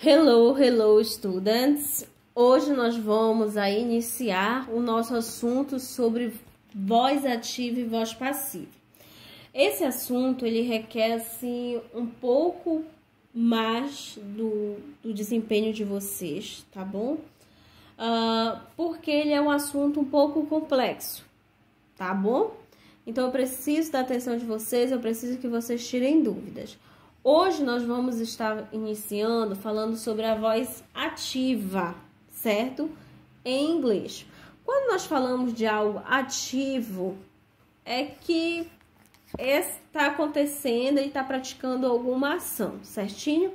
Hello students! Hoje nós vamos iniciar o nosso assunto sobre voz ativa e voz passiva. Esse assunto ele requer assim um pouco mais do desempenho de vocês, tá bom? Porque ele é um assunto um pouco complexo, tá bom? Então eu preciso da atenção de vocês, eu preciso que vocês tirem dúvidas. Hoje nós vamos estar iniciando falando sobre a voz ativa, certo? Em inglês. Quando nós falamos de algo ativo, é que está acontecendo e está praticando alguma ação, certinho?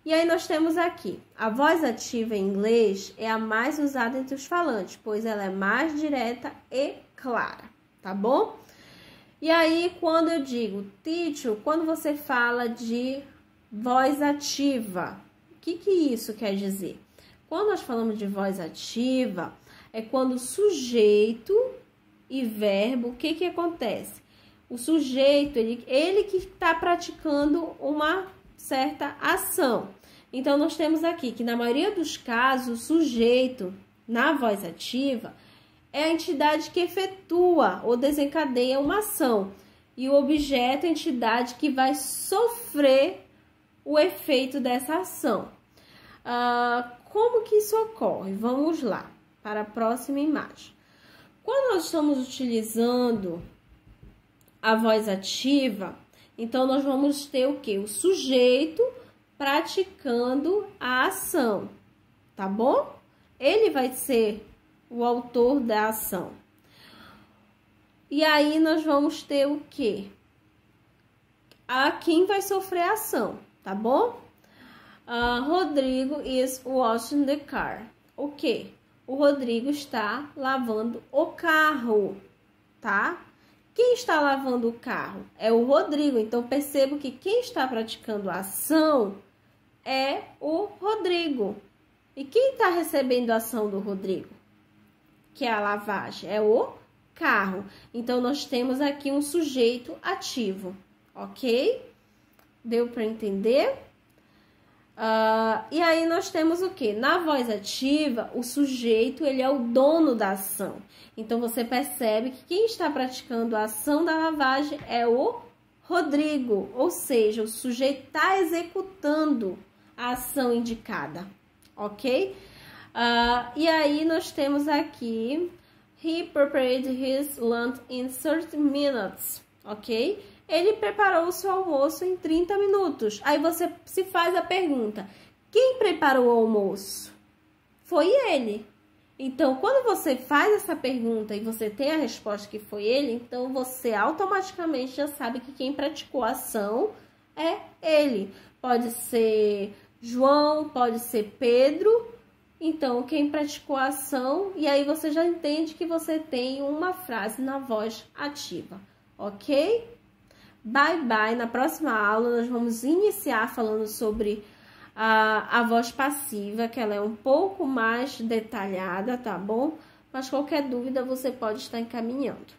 E aí nós temos aqui, a voz ativa em inglês é a mais usada entre os falantes, pois ela é mais direta e clara, tá bom? E aí, quando eu digo teacher, quando você fala de voz ativa, o que isso quer dizer? Quando nós falamos de voz ativa, é quando sujeito e verbo, o que acontece? O sujeito, ele que está praticando uma certa ação. Então, nós temos aqui que, na maioria dos casos, o sujeito, na voz ativa, é a entidade que efetua ou desencadeia uma ação. E o objeto é a entidade que vai sofrer o efeito dessa ação. Como que isso ocorre? Vamos lá, para a próxima imagem. Quando nós estamos utilizando a voz ativa, então nós vamos ter o quê? O sujeito praticando a ação, tá bom? Ele vai ser o autor da ação. E aí nós vamos ter o quê? Quem vai sofrer a ação, tá bom? Rodrigo is washing the car. O quê? O Rodrigo está lavando o carro, tá? Quem está lavando o carro? É o Rodrigo. Então, percebo que quem está praticando a ação é o Rodrigo. E quem está recebendo a ação do Rodrigo? Que é a lavagem, é o carro. Então, nós temos aqui um sujeito ativo, ok? Deu para entender? E aí, nós temos o quê? Na voz ativa, o sujeito, ele é o dono da ação. Então, você percebe que quem está praticando a ação da lavagem é o Rodrigo. Ou seja, o sujeito está executando a ação indicada, ok? E aí, nós temos aqui, he prepared his lunch in 30 minutes, ok? Ele preparou o seu almoço em 30 minutos. Aí você se faz a pergunta, quem preparou o almoço? Foi ele. Então, quando você faz essa pergunta e você tem a resposta que foi ele, então você automaticamente já sabe que quem praticou a ação é ele. Pode ser João, pode ser Pedro. Então, quem praticou a ação, e aí você já entende que você tem uma frase na voz ativa, ok? Bye, bye. Na próxima aula, nós vamos iniciar falando sobre a voz passiva, que ela é um pouco mais detalhada, tá bom? Mas qualquer dúvida, você pode estar encaminhando.